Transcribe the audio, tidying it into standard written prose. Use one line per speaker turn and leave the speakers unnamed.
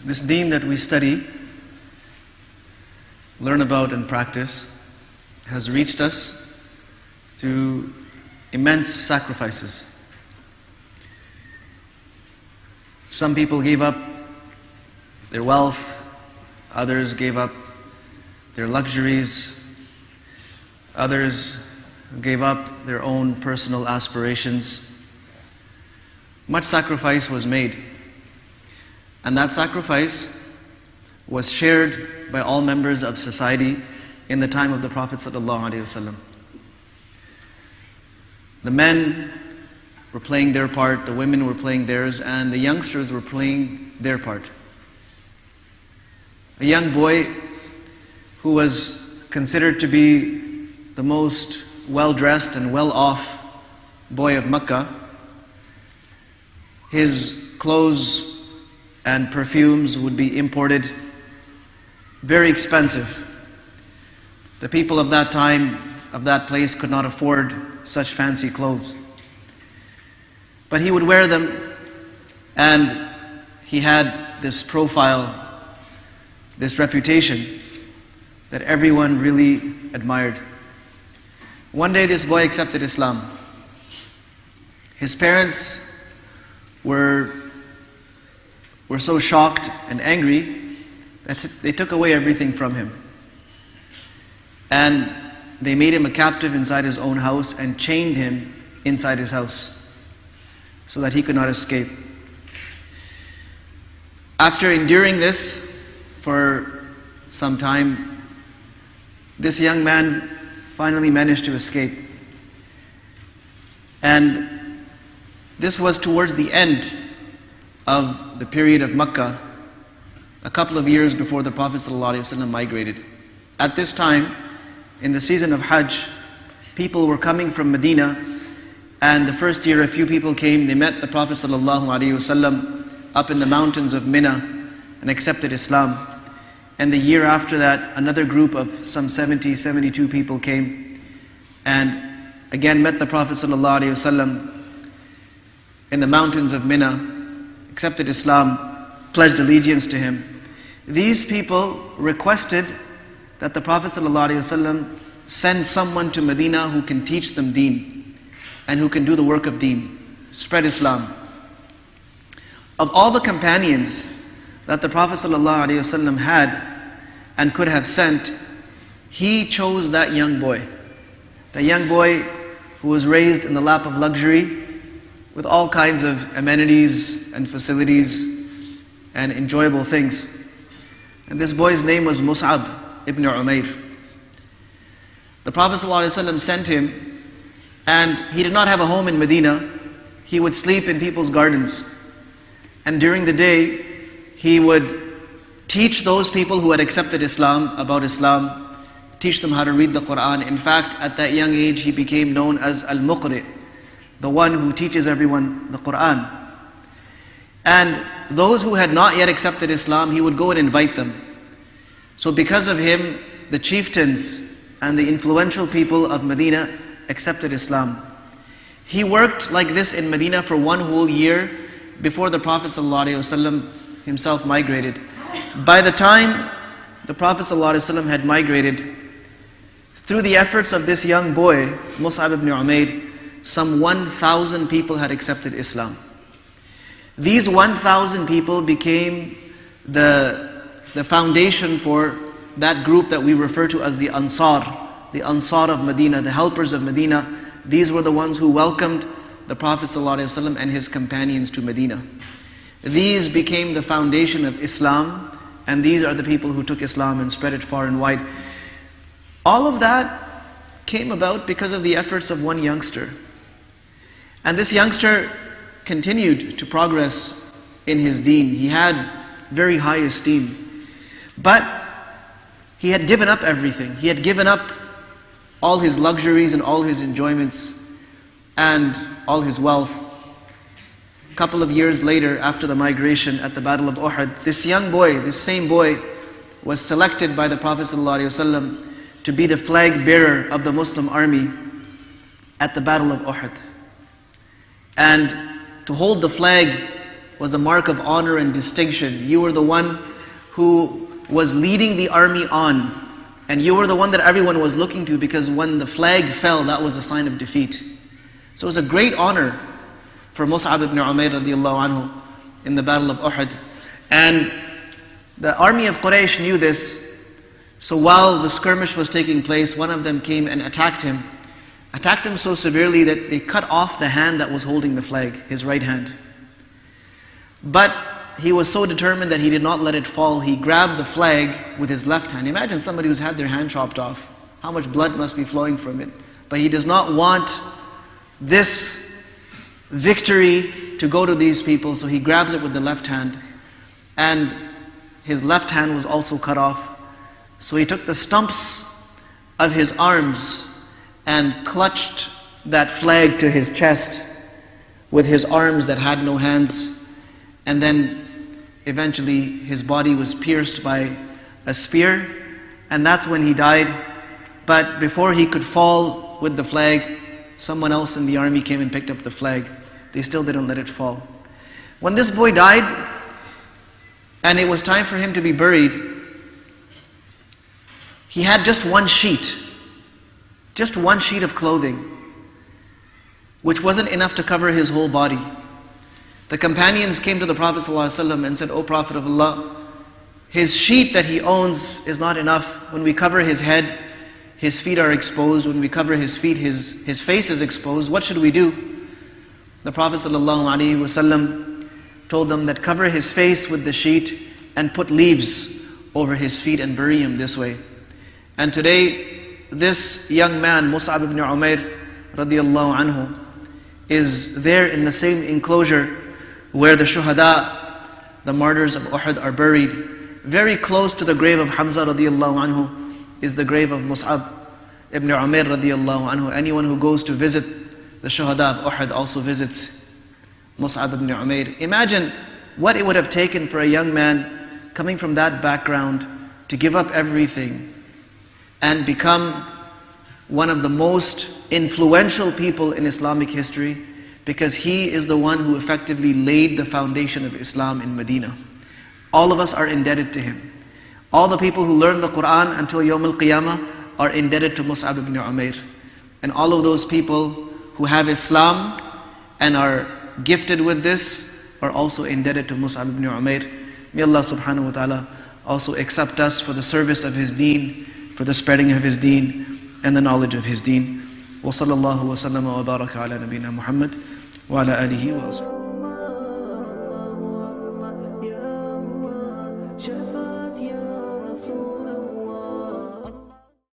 This deen that we study, learn about and practice has reached us through immense sacrifices. Some people gave up their wealth, others gave up their luxuries, others gave up their own personal aspirations. Much sacrifice was made, and that sacrifice was shared by all members of society in the time of the Prophet ﷺ. The men were playing their part, the women were playing theirs, and the youngsters were playing their part. A young boy who was considered to be the most well-dressed and well-off boy of Mecca, his clothes and perfumes would be imported, very expensive. The people of that time, of that place, could not afford such fancy clothes. But he would wear them, and he had this profile, this reputation that everyone really admired. One day this boy accepted Islam. His parents were so shocked and angry that they took away everything from him. And they made him a captive inside his own house and chained him inside his house so that he could not escape. After enduring this for some time, this young man finally managed to escape. And this was towards the end of the period of Makkah, a couple of years before the Prophet ﷺ migrated. At this time, in the season of Hajj, people were coming from Medina, and the first year a few people came, they met the Prophet ﷺ up in the mountains of Mina and accepted Islam. And the year after that, another group of some 70, 72 people came and again met the Prophet ﷺ in the mountains of Mina, accepted Islam, pledged allegiance to him. These people requested that the Prophet ﷺ send someone to Medina who can teach them deen and who can do the work of deen, spread Islam. Of all the companions that the Prophet ﷺ had and could have sent, he chose that young boy. The young boy who was raised in the lap of luxury with all kinds of amenities and facilities and enjoyable things. And this boy's name was Mus'ab ibn Umayr. The Prophet ﷺ sent him, and he did not have a home in Medina. He would sleep in people's gardens. And during the day, he would teach those people who had accepted Islam about Islam, teach them how to read the Quran. In fact, at that young age, he became known as Al-Muqri, the one who teaches everyone the Quran. And those who had not yet accepted Islam, he would go and invite them. So because of him, the chieftains and the influential people of Medina accepted Islam. He worked like this in Medina for one whole year before the Prophet ﷺ himself migrated. By the time the Prophet ﷺ had migrated, through the efforts of this young boy, Mus'ab ibn Umayr, some 1,000 people had accepted Islam. These 1,000 people became the foundation for that group that we refer to as the Ansar of Medina, the helpers of Medina. These were the ones who welcomed the Prophet ﷺ and his companions to Medina. These became the foundation of Islam, and these are the people who took Islam and spread it far and wide. All of that came about because of the efforts of one youngster. And this youngster continued to progress in his deen. He had very high esteem. But he had given up everything. He had given up all his luxuries and all his enjoyments and all his wealth. A couple of years later, after the migration at the Battle of Uhud, this young boy, this same boy, was selected by the Prophet ﷺ to be the flag bearer of the Muslim army at the Battle of Uhud. And to hold the flag was a mark of honor and distinction. You were the one who was leading the army on, and you were the one that everyone was looking to, because when the flag fell, that was a sign of defeat. So it was a great honor for Mus'ab ibn Umayr radiallahu anhu in the battle of Uhud. And the army of Quraysh knew this. So while the skirmish was taking place, one of them came and attacked him so severely that they cut off the hand that was holding the flag, his right hand. But he was so determined that he did not let it fall. He grabbed the flag with his left hand. Imagine somebody who's had their hand chopped off. How much blood must be flowing from it. But he does not want this victory to go to these people, so he grabs it with the left hand. And his left hand was also cut off. So he took the stumps of his arms and clutched that flag to his chest with his arms that had no hands. And then eventually his body was pierced by a spear, and that's when he died. But before he could fall with the flag, someone else in the army came and picked up the flag. They still didn't let it fall. When this boy died, and it was time for him to be buried, he had just one sheet of clothing, which wasn't enough to cover his whole body. The companions came to the Prophet ﷺ and said, "O Prophet of Allah, his sheet that he owns is not enough. When we cover his head, his feet are exposed. When we cover his feet, his face is exposed. What should we do?" The Prophet ﷺ told them that cover his face with the sheet and put leaves over his feet and bury him this way. And today, this young man, Mus'ab ibn Umayr radiallahu anhu, is there in the same enclosure where the shuhada, the martyrs of Uhud, are buried. Very close to the grave of Hamza radiallahu anhu is the grave of Mus'ab ibn Umayr radiallahu anhu. Anyone who goes to visit the shuhada of Uhud also visits Mus'ab ibn Umayr. Imagine what it would have taken for a young man coming from that background to give up everything and become one of the most influential people in Islamic history, because he is the one who effectively laid the foundation of Islam in Medina. All of us are indebted to him. All the people who learn the Quran until Yawm al-Qiyamah are indebted to Mus'ab ibn Umayr. And all of those people who have Islam and are gifted with this are also indebted to Mus'ab ibn Umayr. May Allah subhanahu wa ta'ala also accept us for the service of his deen, for the spreading of his deen and the knowledge of his deen. Wa sallallahu wa sallama wa baraka ala nabina Muhammad wa ala alihi wa ashabihi.